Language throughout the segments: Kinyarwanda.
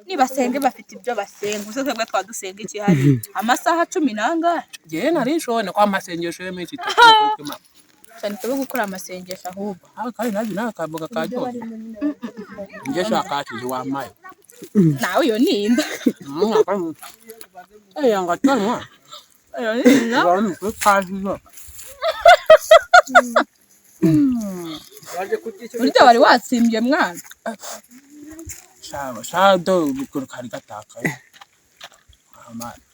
nibasenge bafite ibyo basenga uze twebwe twadusenga iki hari amasaha 10 nanga je narishone kwa masengesho y'imiti cyane twe gukora amasengesho ahubwo kandi nazi nakavuga kajo nje shaka ati wamaye nawe yo nimba yanga twanwa yo nimba bari ku kajo urya wari watsimbye mwana shado bikuru kari gataka amana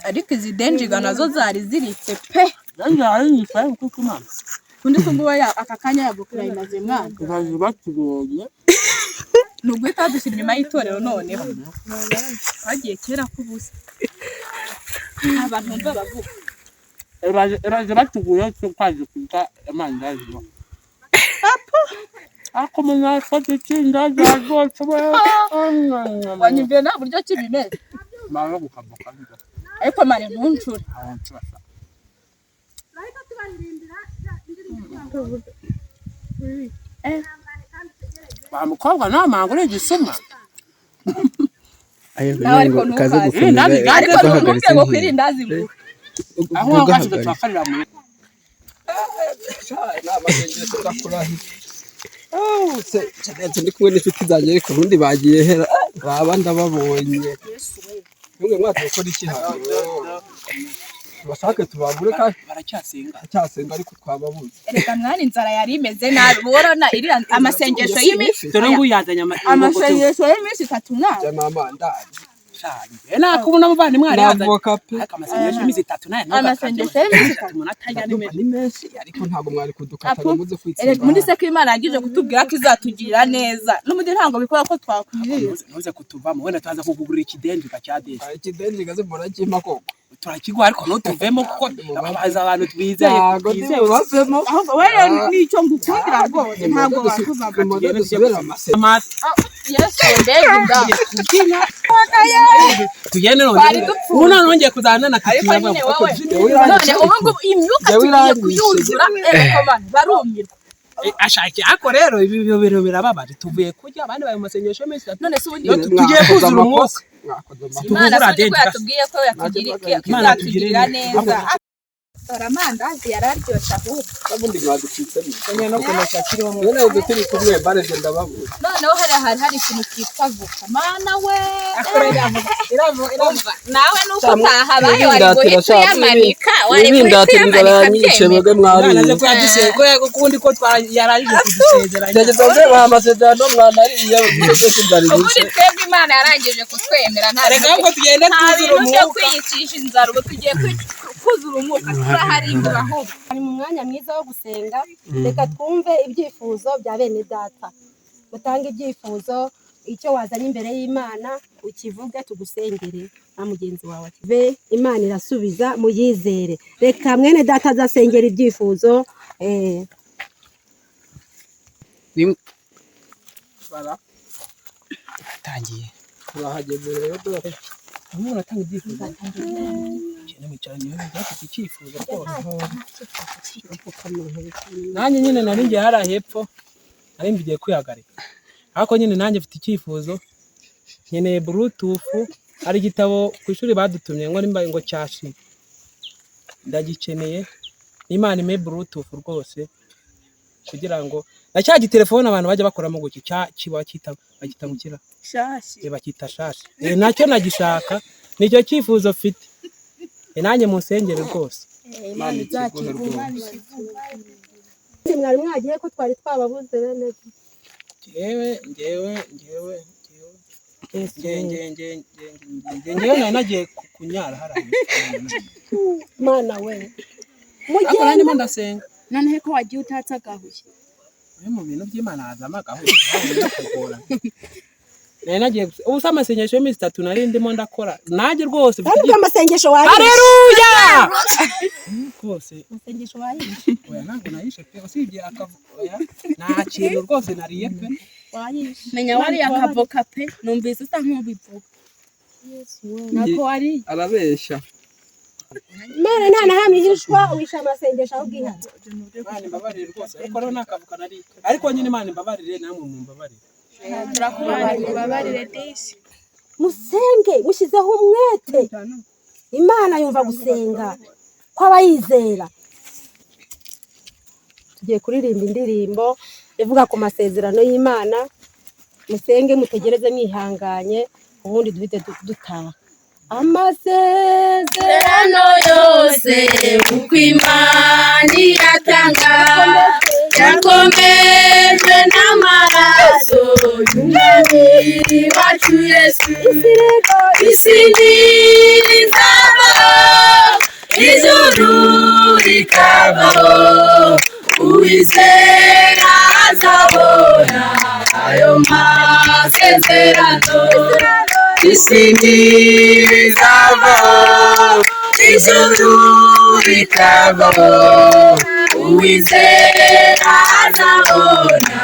ariko izi denjiga nazo zari ziritse pe Nanja ni faye kuko mama undi sumbuwa ya akakanya yagukura imaze mwana bazi batugoye nugwita dushira inyuma y'itorero noneho bagiye kera kubusa abantu mva bavuga eraje batugoye kwaje kuka amandazi ako mwana fate kinda zago tsoba wanyumviye na buryo kibimeze mama gukaboka ariko mane ntuncure bamukobwa namangure gisuma ayo ngo kaze gufunga ariko ntumbye ngo kwirindazi ngo aho ngashije twakarira mu n'amasengesho ndakurahi se ndi kumwe n'inshuti zanjye ariko ubundi bagiye hera baba ndababonye nubwo mwate gukora iki hano bashake tubagure kandi baracyasenga ariko twababuze reka mwana inzara yari imeze nabi borona iri amasengesho y'imisi dore ngo yazanye amasengesho y'imisi 3 nawe mama ndaje ena kubona muvandi mwari yazanye ariko amasengesho y'imisi 3 naye amasengesho y'imisi 3 umuntu atajya ni menshi ariko ntabwo mwari kudukatanya muze kwitsinda reka muri se ko Imana yagije kutubwira ko izatugirira neza n'umundi ntabwo bikora ko twakwirira nuze kutuvamo wenda twaza kugugurira ikidenji gacyadesha ikidenji gaze mbona kimpa koko turakigwa ariko notuvemo kuko abaza abantu twizeye bavemo ahubwo wewe nico ngukundira rwose ntabwo bakuvamo yesu ndegunda tugende none nongeye kuzana na ariko nyine wowe none ubu imyuka tugiye kuyuzura komana barumirwa ashaki ako rero ibi biro birababaje tuvuye kurya abandi bayo masengesho mesi none se ubundi tugiye kuzura umwuka Imana yatubwiye ko izatugirira neza aramandazi yararyoshye ahubwo ubundi mwaducitsemo nyine no kunashakira bamwe none udutiri kumwe bare genda babuze noneho hari ikintu kitwa vuka mana we irava nawe nuko utahabaye wari guhita yamanika wari guhita yamanika mwebwe mwari naje kuyaduseko kundi ko yararije kudusezeranya ndageze ngo bahamasezerano mwana ari iyo byose kinzari ubundi twebwe Imana yarangije kutwemera nta reka ngo tugende tuzura umwuka kwiyicisha inzara ubu tugiye kuzura umwuka turaharimbura ahubwo ari mu mwanya mwiza wo gusenga reka twumve ibyifuzo bya bene data mutanga ibyifuzo icyo wazanye imbere y'Imana ukivuge tugusengere na mugenzi wawe be Imana irasubiza muyizere reka mwene data azasengera ibyifuzo bara tangiye turahageze rero dore umuntu atanga ibyifuzo cyane cyane bafite icyifuzo nanjye nyine nari ngiye hari hepfo nari mbigiye kwihagarika ariko nyine nanjye mfite icyifuzo nkeneye bluetooth hari igitabo ku ishuri badutumye ngo nimba ngo cyashi ndagikeneye Imana ime bluetooth rwose kugira ngo na cya gitelefone abantu bajya bakoramo guki kiba bagita mukira shashi bakita shashi nacyo nagishaka nicyo cyifuzo mfite nanjye musengere rwose Imana izakiguha mwari mwagiye ko twari twababuze bene ngewe nagiye kunyara hariya Mana we ariko nanjye mo ndasenga noneho ko wagiye utatse agahuye mu bintu by'Imana hazamo agahuye nagiye ubusa amasengesho y'imisi 3 nari ndimo ndakora nanjye rwose ariko amasengesho wayi haleluya rwose amasengesho wayi oya ntabwo nayishe pe usibye akavuya nta kintu rwose nariye pe menya wari akavoka pe numvise usa nk'ubivuga nako wari arabeshya Mana nta na hamwe hishwa wisha amasengesho aho bwihana Imana imbabarire rwose ariko rero nakavuka nari ariko nyine Imana imbabarire namwe mumbabarire turakubabarira babarire disi musenge mushizeho umwete. Imana yumva gusenga kw'abayizera. Tugiye kuririmba indirimbo ivuga ku masezerano y'Imana. Musenge mutegereze mwihanganye, ubundi duhite dutaha. Amasezerano yose uko Imana iratanga yakomejwe n'amaraso y'Umwami wacu Yesu. Isi ntirizabaho, ijuru rikavaho, uwizera azabona ayo masezerano. Isi ntirizabaho, ijuru rikavaho, uwizera azabona